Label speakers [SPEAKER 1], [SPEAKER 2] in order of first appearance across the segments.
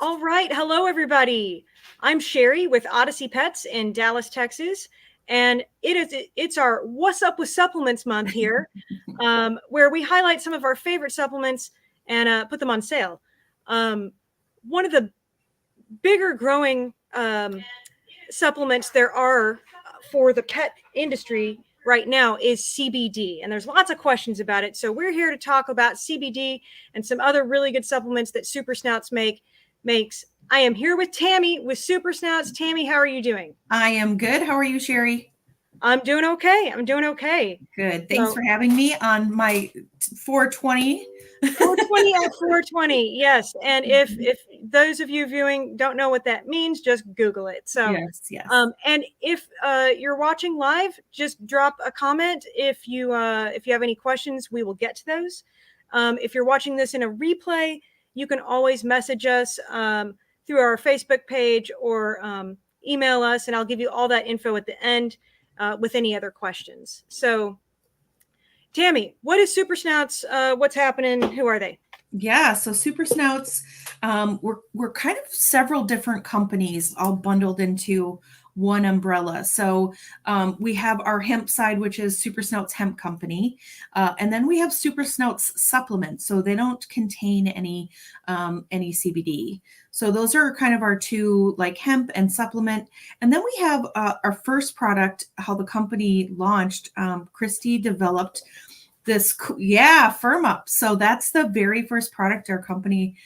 [SPEAKER 1] All right. Hello, everybody. I'm Sherry with Odyssey Pets in Dallas, Texas. And it's our What's Up with Supplements month here, where we highlight some of our favorite supplements and put them on sale. One of the bigger growing supplements there are for the pet industry right now is CBD. And there's lots of questions about it. So we're here to talk about CBD and some other really good supplements that Super Snouts makes. I am here with Tammy with Super Snouts. Tammy, how are you doing?
[SPEAKER 2] I am good. How are you, Sherry?
[SPEAKER 1] I'm doing okay. I'm doing okay.
[SPEAKER 2] Good. Thanks for having me on my 420.
[SPEAKER 1] 420 at 420. Yes. And if those of you viewing don't know what that means, just Google it. So
[SPEAKER 2] yes.
[SPEAKER 1] And if you're watching live, just drop a comment. If you have any questions, we will get to those. If you're watching this in a replay, you can always message us through our Facebook page or email us, and I'll give you all that info at the end with any other questions. So, Tammy, what is Super Snouts? What's happening? Who are they?
[SPEAKER 2] Yeah, so Super Snouts, we're kind of several different companies all bundled into one umbrella. So we have our hemp side, which is Super Snouts Hemp Company, and then we have Super Snouts Supplements. So they don't contain any CBD. So those are kind of our two, like hemp and supplement. And then we have our first product, how the company launched. Christy developed this, Firm Up. So that's the very first product our company,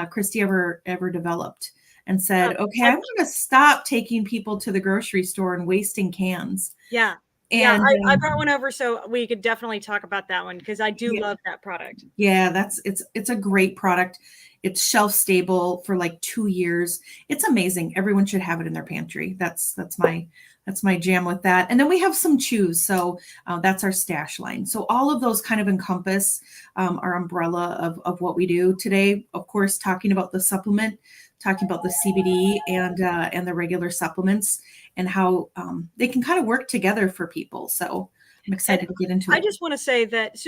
[SPEAKER 2] Christy ever developed, and said, okay, I'm going to stop taking people to the grocery store and wasting cans.
[SPEAKER 1] Yeah. And I brought one over so we could definitely talk about that one because I do love that product.
[SPEAKER 2] Yeah, it's a great product. It's shelf stable for like 2 years. It's amazing. Everyone should have it in their pantry. That's my jam with that. And then we have some chews. So that's our stash line. So all of those kind of encompass our umbrella of what we do today. Of course, talking about the supplement, talking about the CBD and the regular supplements and how they can kind of work together for people. So I'm excited to get into it.
[SPEAKER 1] I just want to say that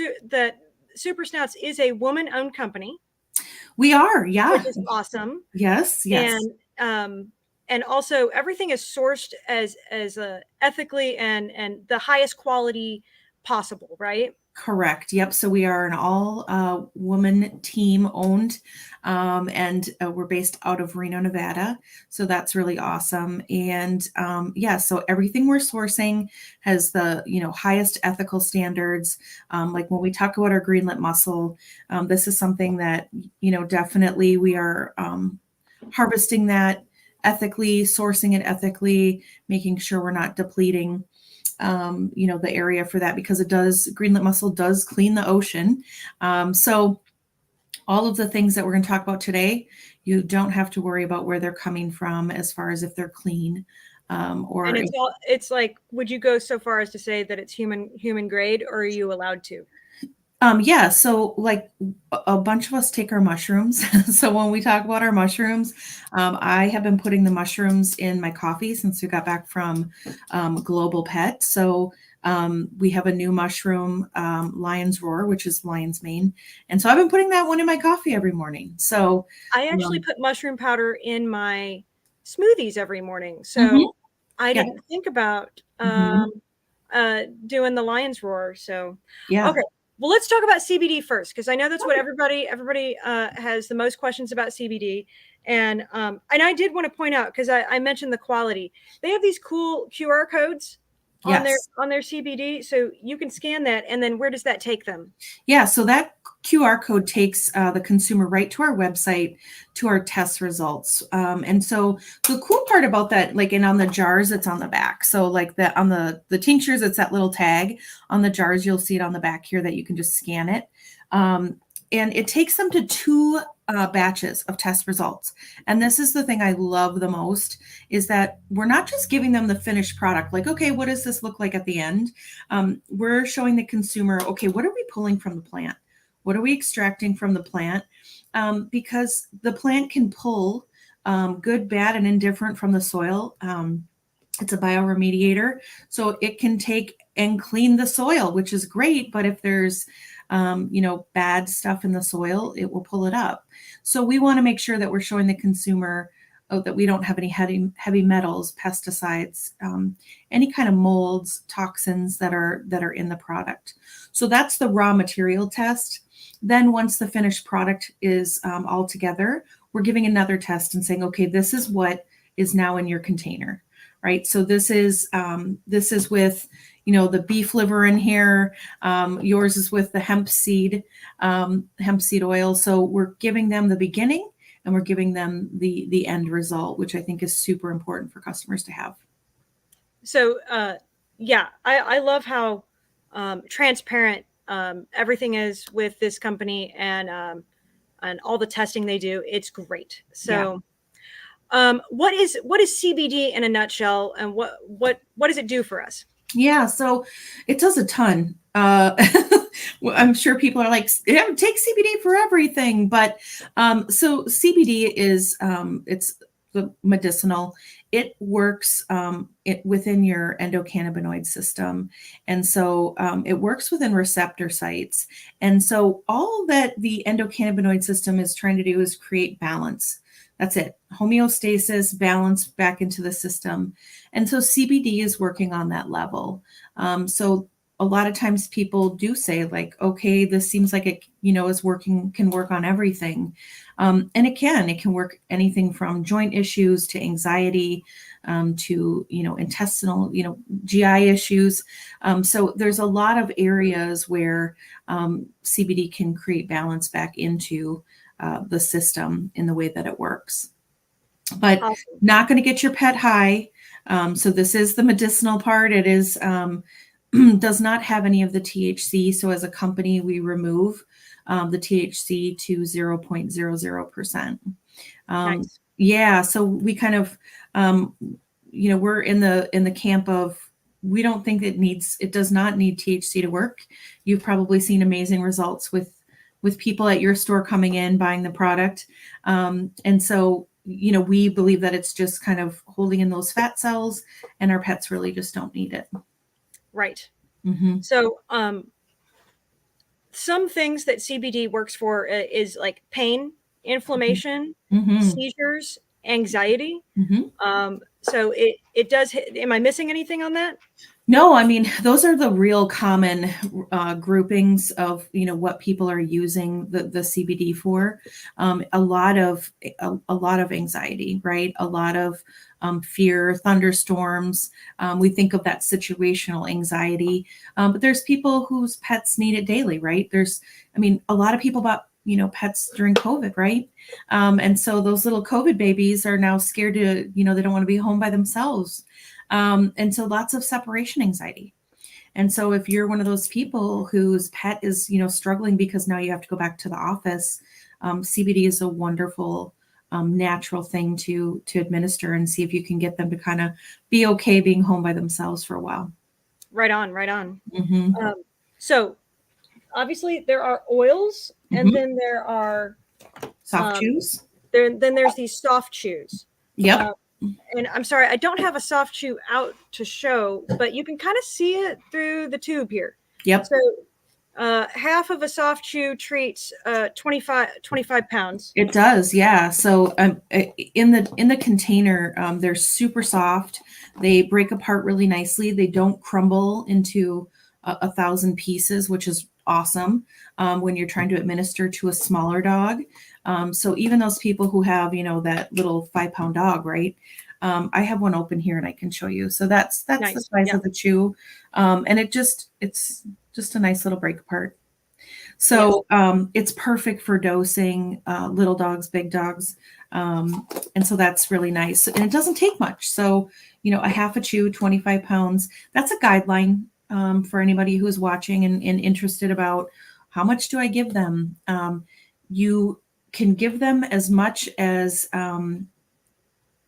[SPEAKER 1] Super Snouts is a woman-owned company.
[SPEAKER 2] We are, yeah.
[SPEAKER 1] Which is awesome.
[SPEAKER 2] Yes.
[SPEAKER 1] And also everything is sourced as ethically and the highest quality possible, right?
[SPEAKER 2] Correct. Yep. So we are an all woman team owned, and we're based out of Reno, Nevada. So that's really awesome. And so everything we're sourcing has the highest ethical standards. Like when we talk about our greenlit mussel, this is something that definitely we are harvesting that ethically, sourcing it ethically, making sure we're not depleting the area for that, because greenlit mussel does clean the ocean. So all of the things that we're going to talk about today, you don't have to worry about where they're coming from as far as if they're clean.
[SPEAKER 1] And it's like, would you go so far as to say that it's human grade, or are you allowed to?
[SPEAKER 2] So like a bunch of us take our mushrooms. So when we talk about our mushrooms, I have been putting the mushrooms in my coffee since we got back from Global Pet. So we have a new mushroom, Lion's Roar, which is lion's mane. And so I've been putting that one in my coffee every morning. So
[SPEAKER 1] I actually put mushroom powder in my smoothies every morning. So I didn't think about doing the Lion's Roar. So, okay. Well, let's talk about CBD first, because I know that's what everybody has the most questions about CBD. And I did want to point out, because I mentioned the quality. They have these cool QR codes on their CBD, so you can scan that, and then where does that take them?
[SPEAKER 2] Yeah, so that QR code takes the consumer right to our website, to our test results. And so the cool part about that, like, and on the jars, it's on the back. So like that on the tinctures, it's that little tag. On the jars, you'll see it on the back here that you can just scan it. And it takes them to 2 batches of test results. And this is the thing I love the most, is that we're not just giving them the finished product, like, okay, what does this look like at the end? We're showing the consumer, okay, what are we pulling from the plant? What are we extracting from the plant? Because the plant can pull good, bad, and indifferent from the soil. It's a bioremediator, so it can take and clean the soil, which is great. But if there's bad stuff in the soil, it will pull it up. So we want to make sure that we're showing the consumer that we don't have any heavy metals, pesticides, any kind of molds, toxins that are in the product. So that's the raw material test. Then once the finished product is all together, we're giving another test and saying, okay, this is what is now in your container, right? So this is with the beef liver in here. Yours is with the hemp seed oil. So we're giving them the beginning, and we're giving them the end result, which I think is super important for customers to have.
[SPEAKER 1] So, I love how transparent everything is with this company, and all the testing they do. It's great. So, what is CBD in a nutshell, and what does it do for us?
[SPEAKER 2] Yeah, so it does a ton. I'm sure people are like, yeah, take CBD for everything, but so CBD is it's the medicinal. It works within your endocannabinoid system, and so it works within receptor sites. And so all that the endocannabinoid system is trying to do is create balance. That's it. Homeostasis, balance back into the system. And so CBD is working on that level. So a lot of times people do say like, okay, this seems like it, is working, can work on everything. And it can work anything from joint issues to anxiety, to, intestinal, GI issues. So there's a lot of areas where CBD can create balance back into the system in the way that it works. But awesome. Not going to get your pet high. So this is the medicinal part. It is does not have any of the THC. So as a company, we remove the THC to 0.00%. Nice. Yeah. So we kind of, we're in the camp of, we don't think it does not need THC to work. You've probably seen amazing results with people at your store coming in, buying the product. And so, we believe that it's just kind of holding in those fat cells, and our pets really just don't need it.
[SPEAKER 1] Right. Mm-hmm. So, some things that CBD works for is like pain, inflammation, mm-hmm. seizures, anxiety. Mm-hmm. So it does. Am I missing anything on that?
[SPEAKER 2] No, I mean, those are the real common groupings of, what people are using the CBD for. A lot of anxiety, right? A lot of fear, thunderstorms. We think of that situational anxiety, but there's people whose pets need it daily, right? A lot of people bought, pets during COVID, right? And so those little COVID babies are now scared to, they don't want to be home by themselves. And so lots of separation anxiety. And so if you're one of those people whose pet is, struggling because now you have to go back to the office, CBD is a wonderful, natural thing to administer and see if you can get them to kind of be okay being home by themselves for a while.
[SPEAKER 1] Right on. Mm-hmm. So obviously there are oils, and mm-hmm. then there are
[SPEAKER 2] soft chews.
[SPEAKER 1] Then there's these soft chews.
[SPEAKER 2] Yep.
[SPEAKER 1] And I'm sorry, I don't have a soft chew out to show, but you can kind of see it through the tube here.
[SPEAKER 2] Yep.
[SPEAKER 1] So half of a soft chew treats 25 pounds.
[SPEAKER 2] It does, yeah. So in the container, they're super soft. They break apart really nicely. They don't crumble into 1,000 pieces, which is awesome when you're trying to administer to a smaller dog. So even those people who have, that little 5-pound dog, right? I have one open here and I can show you. So that's nice. The size of the chew. And it's just a nice little break apart. So it's perfect for dosing little dogs, big dogs. And so that's really nice. And it doesn't take much. So, a half a chew, 25 pounds, that's a guideline for anybody who's watching and interested about how much do I give them? You can give them as much as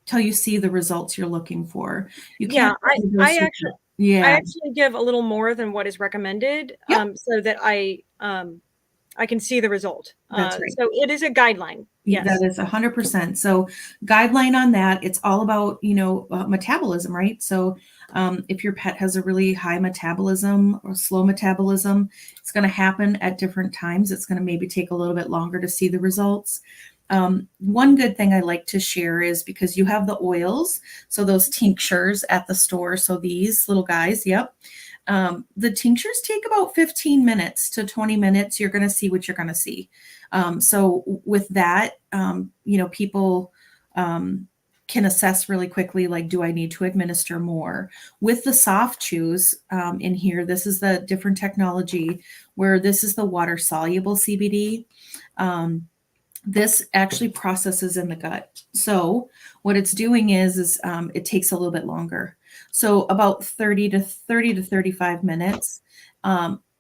[SPEAKER 2] till you see the results you're looking for. You can't.
[SPEAKER 1] I actually give a little more than what is recommended, so that I I can see the result.
[SPEAKER 2] That's right.
[SPEAKER 1] So it is a guideline. Yes.
[SPEAKER 2] That is 100%. So guideline on that, it's all about, metabolism, right? So if your pet has a really high metabolism or slow metabolism, it's going to happen at different times. It's going to maybe take a little bit longer to see the results. One good thing I like to share is because you have the oils, so those tinctures at the store. So these little guys, yep. The tinctures take about 15 minutes to 20 minutes. You're going to see what you're going to see. So with that, people can assess really quickly, like, do I need to administer more? With the soft chews in here, this is the different technology where this is the water soluble CBD. This actually processes in the gut. So what it's doing is it takes a little bit longer. So about 30 to 35 minutes.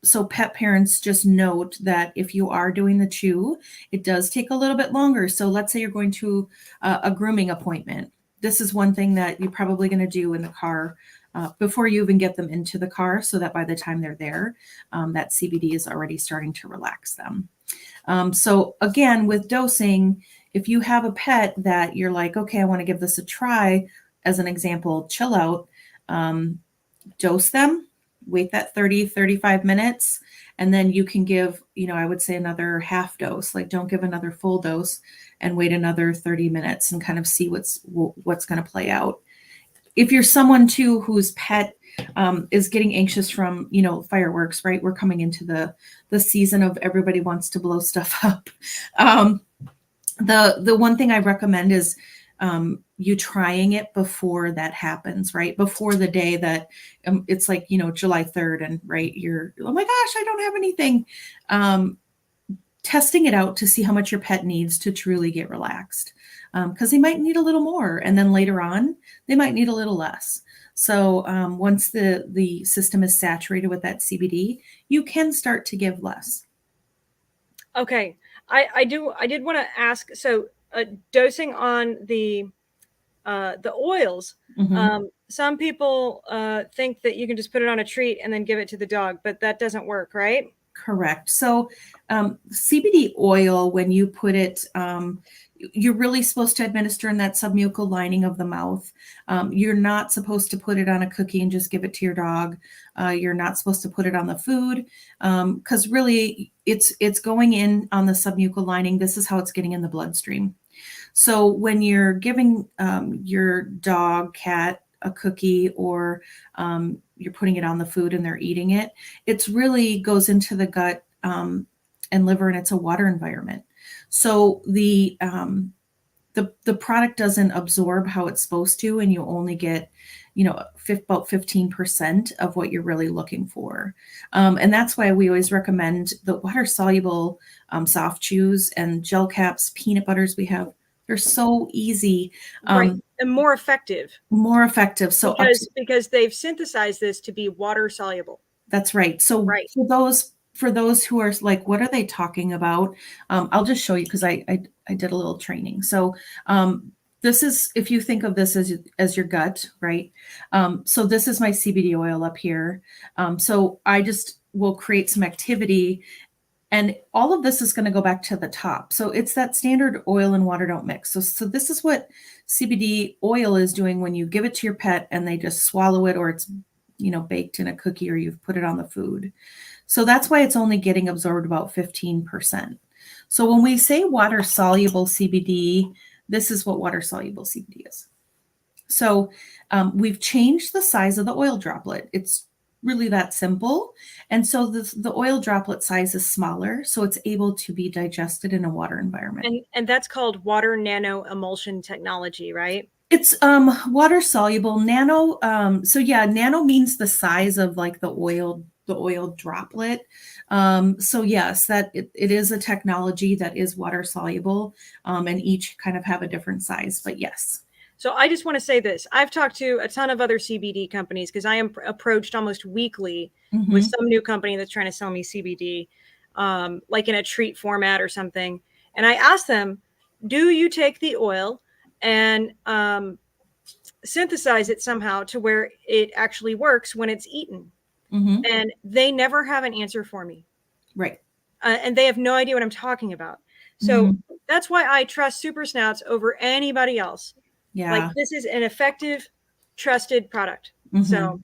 [SPEAKER 2] So pet parents, just note that if you are doing the chew, it does take a little bit longer. So let's say you're going to a grooming appointment. This is one thing that you're probably going to do in the car before you even get them into the car, so that by the time they're there, that CBD is already starting to relax them. So again, with dosing, if you have a pet that you're like, okay, I want to give this a try, as an example, chill out, dose them, wait that 30, 35 minutes, and then you can give, I would say another half dose, like don't give another full dose and wait another 30 minutes and kind of see what's going to play out. If you're someone too whose pet is getting anxious from, fireworks, right? We're coming into the season of everybody wants to blow stuff up. The one thing I recommend is you trying it before that happens, right? Before the day that it's like, July 3rd and right, you're, oh my gosh, I don't have anything. Testing it out to see how much your pet needs to truly get relaxed. Because they might need a little more, and then later on, they might need a little less. So once the system is saturated with that CBD, you can start to give less.
[SPEAKER 1] Okay, I did want to ask. So dosing on the oils.
[SPEAKER 2] Mm-hmm.
[SPEAKER 1] Some people think that you can just put it on a treat and then give it to the dog, but that doesn't work, right?
[SPEAKER 2] Correct. So CBD oil, when you put it, you're really supposed to administer in that submucal lining of the mouth. You're not supposed to put it on a cookie and just give it to your dog. You're not supposed to put it on the food because really it's going in on the submucal lining. This is how it's getting in the bloodstream. So when you're giving your dog, cat, a cookie, or you're putting it on the food and they're eating it, it's really goes into the gut and liver, and it's a water environment. So the product doesn't absorb how it's supposed to, and you only get, about 15% of what you're really looking for. And that's why we always recommend the water soluble soft chews and gel caps, peanut butters we have. They're so easy.
[SPEAKER 1] Right. And more effective.
[SPEAKER 2] More effective. So
[SPEAKER 1] because they've synthesized this to be water soluble.
[SPEAKER 2] That's right. So
[SPEAKER 1] right.
[SPEAKER 2] For those who are like, what are they talking about? I'll just show you because I did a little training. So this is, if you think of this as your gut, right? So this is my CBD oil up here. So I just will create some activity. And all of this is going to go back to the top. So it's that standard oil and water don't mix. So this is what CBD oil is doing when you give it to your pet and they just swallow it, or it's, baked in a cookie, or you've put it on the food. So that's why it's only getting absorbed about 15%. So when we say water soluble CBD, this is what water soluble CBD is. So we've changed the size of the oil droplet. It's really that simple. And so the oil droplet size is smaller, so it's able to be digested in a water environment.
[SPEAKER 1] And that's called water nano emulsion technology, right?
[SPEAKER 2] It's water soluble nano. So yeah, nano means the size of like the oil droplet. So yes, that it is a technology that is water soluble, and each kind of have a different size, but yes.
[SPEAKER 1] So I just want to say this. I've talked to a ton of other CBD companies because I am approached almost weekly with some new company that's trying to sell me CBD, like in a treat format or something. And I asked them, do you take the oil and synthesize it somehow to where it actually works when it's eaten? And they never have an answer for me.
[SPEAKER 2] Right.
[SPEAKER 1] and they have no idea what I'm talking about. So that's why I trust Super Snouts over anybody else.
[SPEAKER 2] Yeah.
[SPEAKER 1] Like, this is an effective, trusted product. So,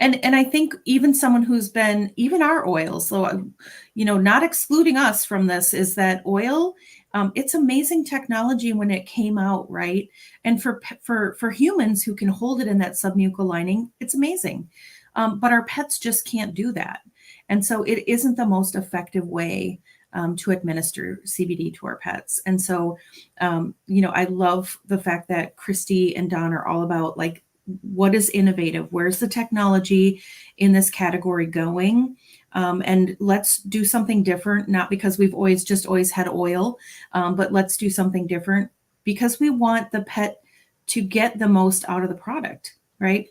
[SPEAKER 2] and I think even someone who's been, even our oils, so, not excluding us from this, is that oil, it's amazing technology when it came out, right? And for humans who can hold it in that submucal lining, it's amazing. But our pets just can't do that. And so it isn't the most effective way to administer CBD to our pets. And so, I love the fact that Christy and Don are all about, like, what is innovative? Where's the technology in this category going? And let's do something different, not because we've always had oil, but let's do something different because we want the pet to get the most out of the product, right?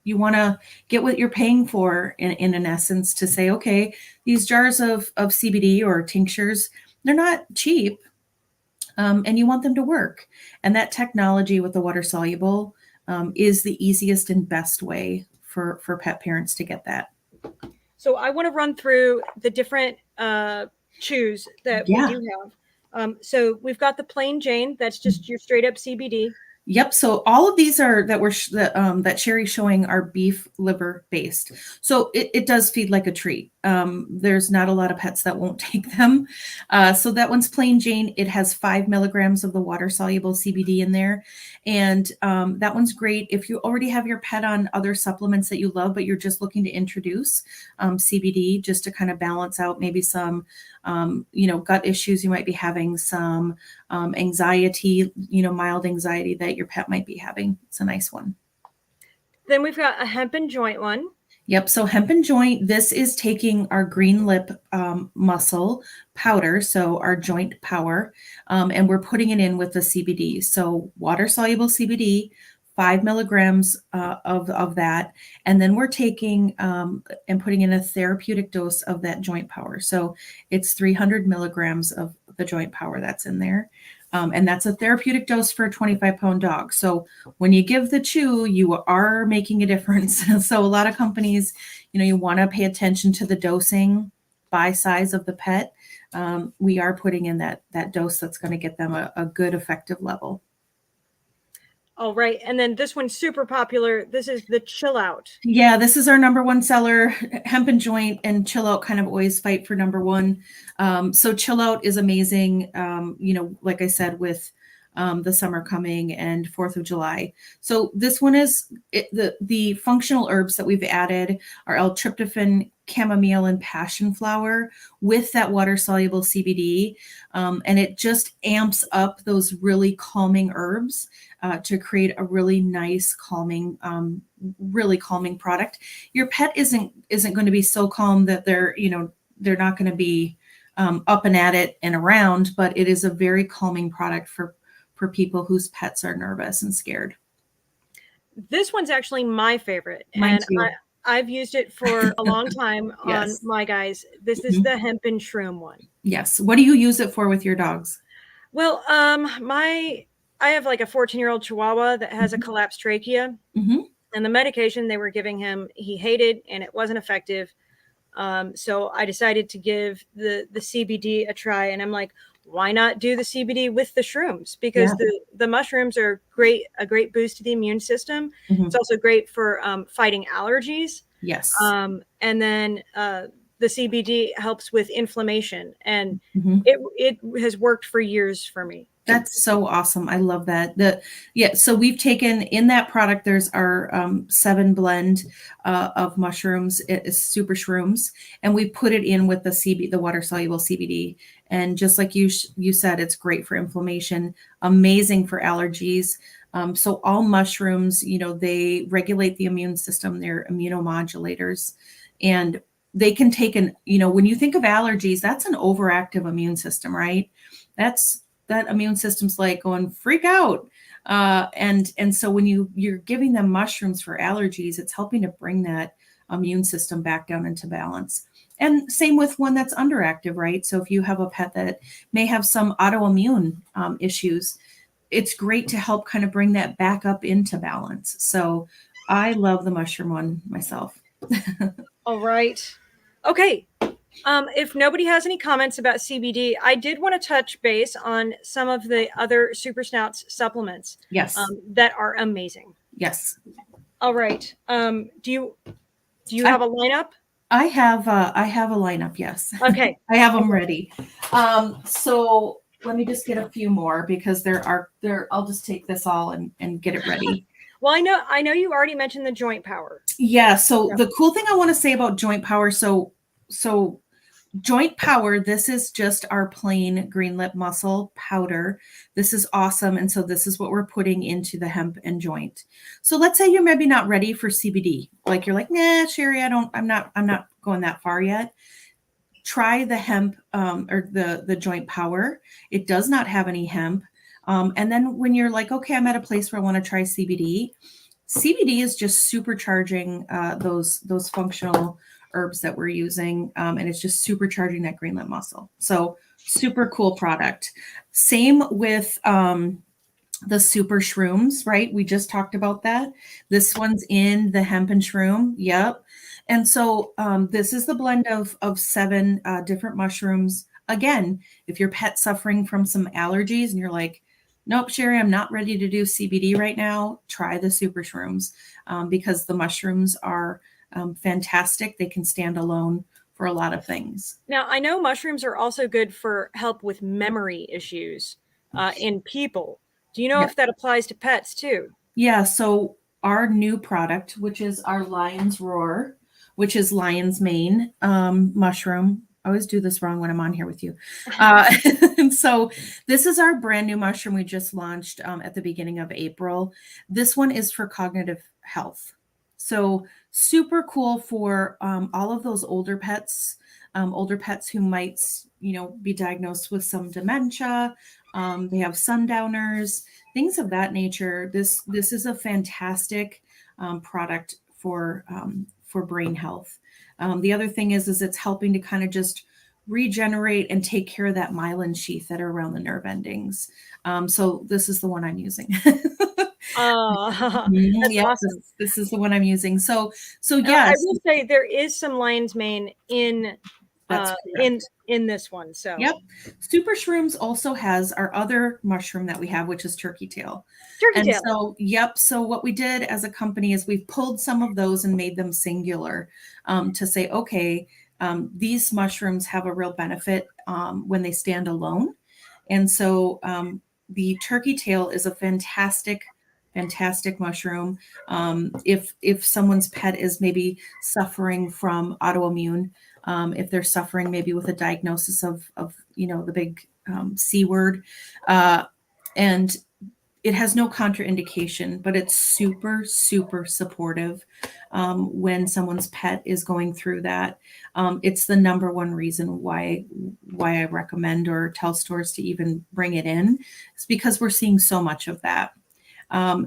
[SPEAKER 2] You want to get what you're paying for in an essence, to say, okay, these jars of CBD or tinctures, they're not cheap, and you want them to work. And that technology with the water soluble is the easiest and best way for pet parents to get that.
[SPEAKER 1] So I want to run through the different chews that we do have. So we've got the plain Jane, that's just your straight up CBD.
[SPEAKER 2] Yep. So all of these are that Sherry's showing are beef liver based. So it does feed like a treat. There's not a lot of pets that won't take them. So that one's plain Jane. It has 5 milligrams of the water soluble CBD in there. And that one's great if you already have your pet on other supplements that you love, but you're just looking to introduce CBD just to kind of balance out maybe some gut issues you might be having, some anxiety, mild anxiety that your pet might be having. It's a nice one.
[SPEAKER 1] Then we've got a Hemp and Joint one.
[SPEAKER 2] Yep. So Hemp and Joint, this is taking our green lip muscle powder, so our joint power, and we're putting it in with the CBD. So water soluble CBD, 5 milligrams of that. And then we're taking and putting in a therapeutic dose of that joint power. So it's 300 milligrams of the joint power that's in there. And that's a therapeutic dose for a 25-pound dog. So when you give the chew, you are making a difference. So a lot of companies, you want to pay attention to the dosing by size of the pet. We are putting in that dose that's going to get them a good effective level.
[SPEAKER 1] All right. And then this one's super popular. This is the Chill Out.
[SPEAKER 2] Yeah, this is our number one seller. Hemp and Joint and Chill Out kind of always fight for number one. So Chill Out is amazing, like I said, with the summer coming and 4th of July. So this one is the functional herbs that we've added are L-tryptophan, chamomile, and passion flower with that water soluble CBD. And it just amps up those really calming herbs to create a really nice calming product. Your pet isn't going to be so calm that they're not going to be up and at it and around, but it is a very calming product for people whose pets are nervous and scared.
[SPEAKER 1] This one's actually my favorite.
[SPEAKER 2] Mine too.
[SPEAKER 1] I've used it for a long time
[SPEAKER 2] Yes.
[SPEAKER 1] on my guys. This is the Hemp and Shroom one.
[SPEAKER 2] Yes. What do you use it for with your dogs?
[SPEAKER 1] Well, I have like a 14-year-old Chihuahua that has a collapsed trachea, and the medication they were giving him, he hated, and it wasn't effective. So I decided to give the CBD a try, and I'm like, why not do the CBD with the shrooms? Because the mushrooms are a great boost to the immune system. It's also great for fighting allergies.
[SPEAKER 2] Yes.
[SPEAKER 1] And then the CBD helps with inflammation, and it has worked for years for me.
[SPEAKER 2] That's so awesome. I love that. So we've taken in that product, there's our 7 blend of mushrooms. It is Super Shrooms, and we put it in with the water soluble CBD. And just like you said, it's great for inflammation, amazing for allergies. So all mushrooms, they regulate the immune system. They're immunomodulators, and they can take when you think of allergies, that's an overactive immune system, right? That immune system's like going freak out. And so when you're giving them mushrooms for allergies, it's helping to bring that immune system back down into balance. And same with one that's underactive, right? So if you have a pet that may have some autoimmune issues, it's great to help kind of bring that back up into balance. So I love the mushroom one myself.
[SPEAKER 1] All right. Okay. If nobody has any comments about CBD, I did want to touch base on some of the other Super Snouts supplements.
[SPEAKER 2] Yes.
[SPEAKER 1] That are amazing.
[SPEAKER 2] Yes.
[SPEAKER 1] All right. Do you have a lineup?
[SPEAKER 2] I have a lineup. Yes.
[SPEAKER 1] Okay.
[SPEAKER 2] I have them ready. So let me just get a few more because I'll just take this all and get it ready.
[SPEAKER 1] Well, I know you already mentioned the joint power.
[SPEAKER 2] Yeah. So the cool thing I want to say about joint power, so joint power, this is just our plain green lip muscle powder. This is awesome. And so this is what we're putting into the hemp and joint. So let's say you're maybe not ready for CBD. Like you're like, nah, Sherry, I'm not going that far yet. Try the hemp or the joint power. It does not have any hemp. And then when you're like, okay, I'm at a place where I want to try CBD. CBD is just supercharging those functional herbs that we're using, and it's just supercharging that green lip muscle. So super cool product. Same with the super shrooms, right? We just talked about that. This one's in the hemp and shroom. Yep. And so this is the blend of 7 different mushrooms. Again, if your pet's suffering from some allergies and you're like, nope, Sherry, I'm not ready to do CBD right now, try the super shrooms because the mushrooms are fantastic. They can stand alone for a lot of things.
[SPEAKER 1] Now, I know mushrooms are also good for help with memory issues in people. Do you know if that applies to pets too?
[SPEAKER 2] Yeah. So our new product, which is our Lion's Roar, which is lion's mane mushroom. I always do this wrong when I'm on here with you. And so this is our brand new mushroom we just launched at the beginning of April. This one is for cognitive health. So super cool for all of those older pets who might, be diagnosed with some dementia. They have sundowners, things of that nature. This is a fantastic product for brain health. The other thing is it's helping to kind of just regenerate and take care of that myelin sheath that are around the nerve endings. So this is the one I'm using.
[SPEAKER 1] That's awesome.
[SPEAKER 2] This is the one I'm using. So yes,
[SPEAKER 1] I will say there is some lion's mane in this one. So
[SPEAKER 2] yep. Super Shrooms also has our other mushroom that we have, which is turkey tail. So yep. So what we did as a company is we've pulled some of those and made them singular to say, okay, these mushrooms have a real benefit when they stand alone. And so the turkey tail is a fantastic mushroom. If someone's pet is maybe suffering from autoimmune, if they're suffering maybe with a diagnosis of the big C word, and it has no contraindication, but it's super, super supportive when someone's pet is going through that. It's the number one reason why I recommend or tell stores to even bring it in. It's because we're seeing so much of that.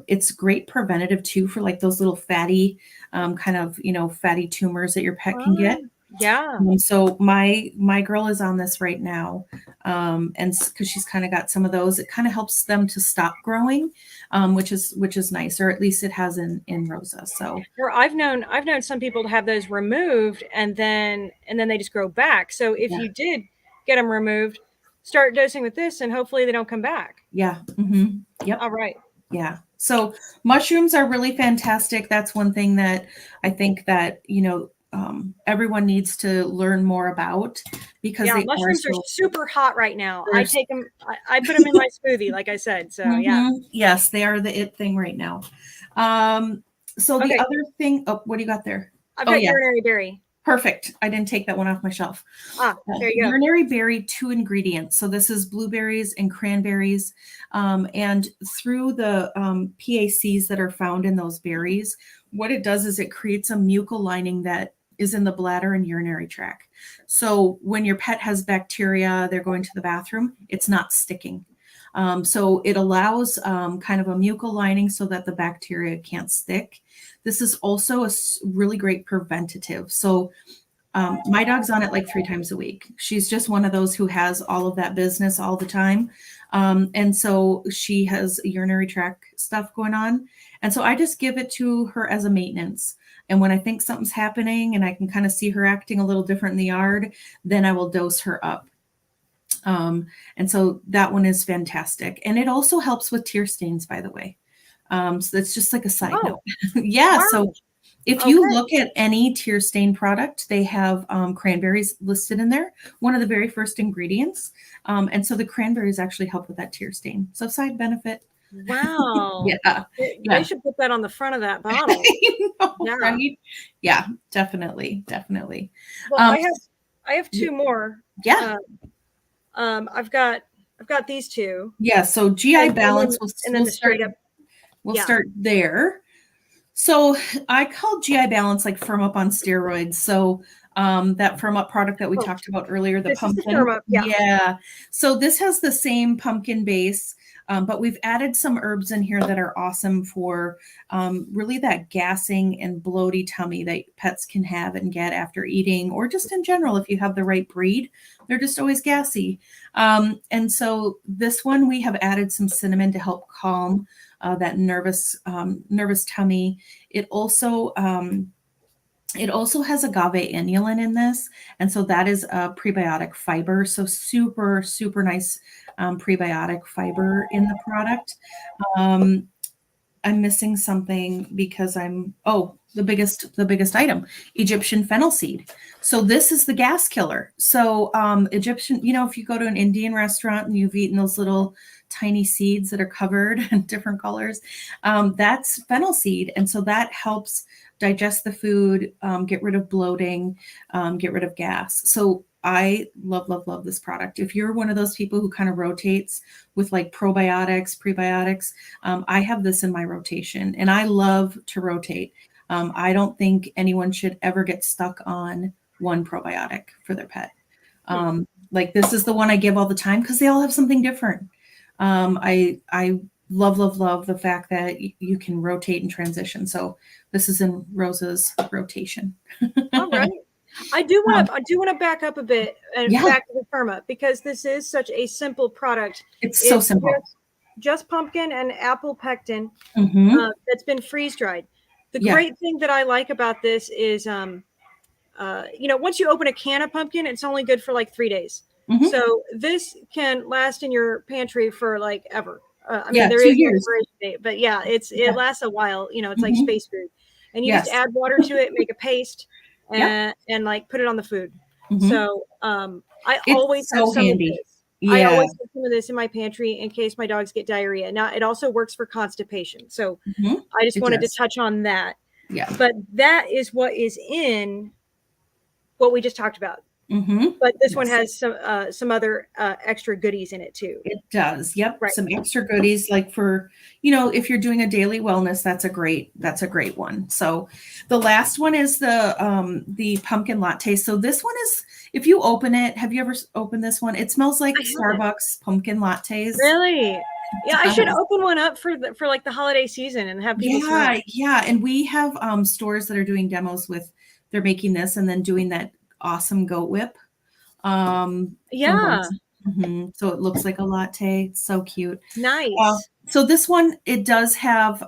[SPEAKER 2] It's great preventative too for like those little fatty fatty tumors that your pet can get.
[SPEAKER 1] Yeah.
[SPEAKER 2] So my girl is on this right now. And because she's kind of got some of those, it kind of helps them to stop growing, which is nice, or at least it has in Rosa. So
[SPEAKER 1] I've known some people to have those removed and then they just grow back. So if you did get them removed, start dosing with this and hopefully they don't come back.
[SPEAKER 2] Yeah. Mm-hmm. Yep.
[SPEAKER 1] All right.
[SPEAKER 2] Yeah. So mushrooms are really fantastic. That's one thing that I think that, everyone needs to learn more about because
[SPEAKER 1] mushrooms are super hot right now. I take them, I put them in my smoothie, like I said. So yeah.
[SPEAKER 2] Yes, they are the it thing right now. So the other thing, what do you got there?
[SPEAKER 1] I've got urinary berry.
[SPEAKER 2] Perfect. I didn't take that one off my shelf.
[SPEAKER 1] There you go.
[SPEAKER 2] Urinary berry, 2 ingredients. So this is blueberries and cranberries. And through the PACs that are found in those berries, what it does is it creates a mucal lining that is in the bladder and urinary tract. So when your pet has bacteria, they're going to the bathroom, it's not sticking. So it allows kind of a mucal lining so that the bacteria can't stick. This is also a really great preventative. So my dog's on it like 3 times a week. She's just one of those who has all of that business all the time. And so she has urinary tract stuff going on. And so I just give it to her as a maintenance. And when I think something's happening and I can kind of see her acting a little different in the yard, then I will dose her up. And so that one is fantastic. And it also helps with tear stains, by the way. So that's just like a side note. Yeah.
[SPEAKER 1] Wow.
[SPEAKER 2] So if you look at any tear stain product, they have cranberries listed in there, one of the very first ingredients. And so the cranberries actually help with that tear stain. So side benefit.
[SPEAKER 1] Wow.
[SPEAKER 2] Yeah.
[SPEAKER 1] They should put that on the front of that bottle.
[SPEAKER 2] Yeah. Right? Yeah, definitely. Definitely.
[SPEAKER 1] Well, I have two more.
[SPEAKER 2] Yeah.
[SPEAKER 1] I've got these two.
[SPEAKER 2] Yeah. So GI Balance
[SPEAKER 1] and then the straight up.
[SPEAKER 2] We'll start there. So I call GI Balance like Firm Up on steroids. So that Firm Up product that we talked about earlier, the pumpkin.
[SPEAKER 1] Is the Firm Up,
[SPEAKER 2] yeah. So this has the same pumpkin base, but we've added some herbs in here that are awesome for really that gassing and bloaty tummy that pets can have and get after eating, or just in general, if you have the right breed, they're just always gassy. And so this one, we have added some cinnamon to help calm that nervous tummy. It also has agave inulin in this, and so that is a prebiotic fiber. So super, super nice prebiotic fiber in the product. I'm missing something because the biggest item, Egyptian fennel seed. So this is the gas killer. So Egyptian, if you go to an Indian restaurant and you've eaten those little tiny seeds that are covered in different colors, that's fennel seed. And so that helps digest the food, get rid of bloating, get rid of gas. So I love this product. If you're one of those people who kind of rotates with like probiotics, prebiotics, I have this in my rotation, and I love to rotate. I don't think anyone should ever get stuck on one probiotic for their pet. Like this is the one I give all the time because they all have something different. I love the fact that you can rotate and transition. So this is in Rosa's rotation.
[SPEAKER 1] All right. I do want to back up a bit and back to the Firm Up, because this is such a simple product.
[SPEAKER 2] It's so simple.
[SPEAKER 1] Just pumpkin and apple pectin that's been freeze dried. The great thing that I like about this is, once you open a can of pumpkin, it's only good for like 3 days. So this can last in your pantry for like ever. There is
[SPEAKER 2] 2 years,
[SPEAKER 1] no date, but it lasts a while. It's like space food, and you just add water to it, make a paste, and like put it on the food. So I always have some
[SPEAKER 2] handy.
[SPEAKER 1] of this. I always have some of this in my pantry in case my dogs get diarrhea. Now it also works for constipation. So I just wanted to touch on that. Yeah. But that is what is in what we just talked about. But this one has some other extra goodies in it too.
[SPEAKER 2] It does. Yep. Right. Some extra goodies, like for, if you're doing a daily wellness, that's a great one. So the last one is the pumpkin latte. So this one is, if you open it, have you ever opened this one? It smells like Starbucks pumpkin lattes.
[SPEAKER 1] Really? Yeah, I should open one up for like the holiday season and have people smell it.
[SPEAKER 2] Yeah. And we have stores that are doing demos they're making this and then doing that awesome goat whip. So it looks like a latte. It's so cute.
[SPEAKER 1] Nice.
[SPEAKER 2] So this one, it does have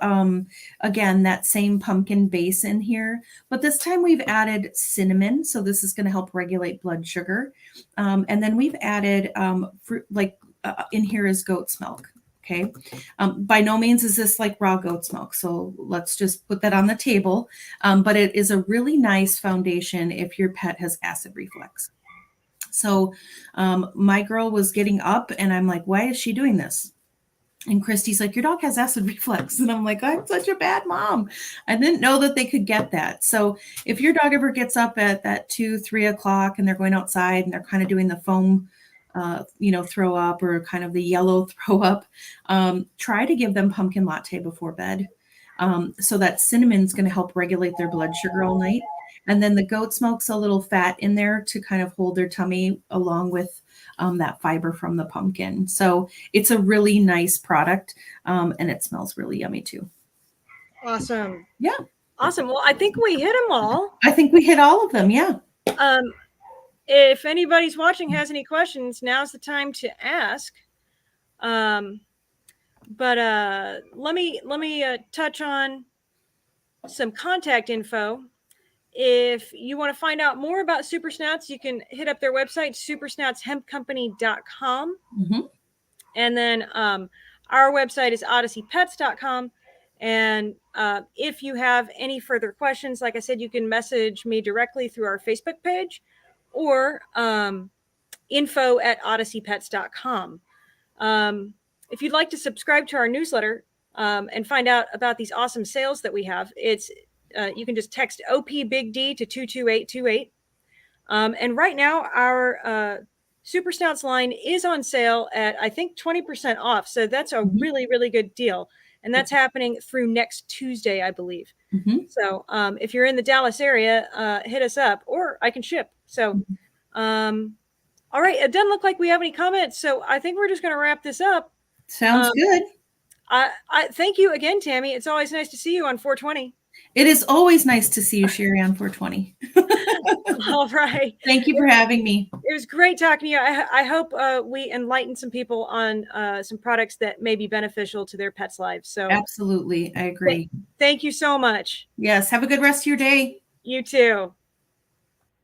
[SPEAKER 2] again that same pumpkin base in here, but this time we've added cinnamon. So this is going to help regulate blood sugar, and then we've added fruit, in here is goat's milk. Okay. By no means is this like raw goat's milk. So let's just put that on the table. But it is a really nice foundation if your pet has acid reflux. So my girl was getting up and I'm like, why is she doing this? And Christy's like, your dog has acid reflux. And I'm like, I'm such a bad mom. I didn't know that they could get that. So if your dog ever gets up at that 2-3 o'clock and they're going outside and they're kind of doing the foam throw up or kind of the yellow throw up, try to give them pumpkin latte before bed. So that cinnamon's going to help regulate their blood sugar all night. And then the goat's milk's a little fat in there to kind of hold their tummy along with that fiber from the pumpkin. So it's a really nice product. And it smells really yummy too.
[SPEAKER 1] Awesome.
[SPEAKER 2] Yeah.
[SPEAKER 1] Awesome. Well, I think we hit them all.
[SPEAKER 2] I think we hit all of them. Yeah.
[SPEAKER 1] If anybody's watching has any questions, now's the time to ask. But let me touch on some contact info. If you want to find out more about Super Snouts, you can hit up their website, supersnoutshempcompany.com.
[SPEAKER 2] Mm-hmm.
[SPEAKER 1] And then our website is odysseypets.com. And if you have any further questions, like I said, you can message me directly through our Facebook page or info@odysseypets.com. If you'd like to subscribe to our newsletter and find out about these awesome sales that we have, you can just text OP Big D to 22828. And right now, our Super Snouts line is on sale at, I think, 20% off. So that's a really, really good deal. And that's happening through next Tuesday, I believe.
[SPEAKER 2] Mm-hmm.
[SPEAKER 1] So if you're in the Dallas area, hit us up, or I can ship. So, all right. It doesn't look like we have any comments. So I think we're just going to wrap this up.
[SPEAKER 2] Sounds good.
[SPEAKER 1] I thank you again, Tammy. It's always nice to see you on 420.
[SPEAKER 2] It is always nice to see you, Sherry, on 420.
[SPEAKER 1] All right.
[SPEAKER 2] Thank you for having me.
[SPEAKER 1] It was great talking to you. I hope we enlighten some people on some products that may be beneficial to their pets' lives. So
[SPEAKER 2] absolutely. I agree.
[SPEAKER 1] Thank you so much.
[SPEAKER 2] Yes. Have a good rest of your day.
[SPEAKER 1] You too.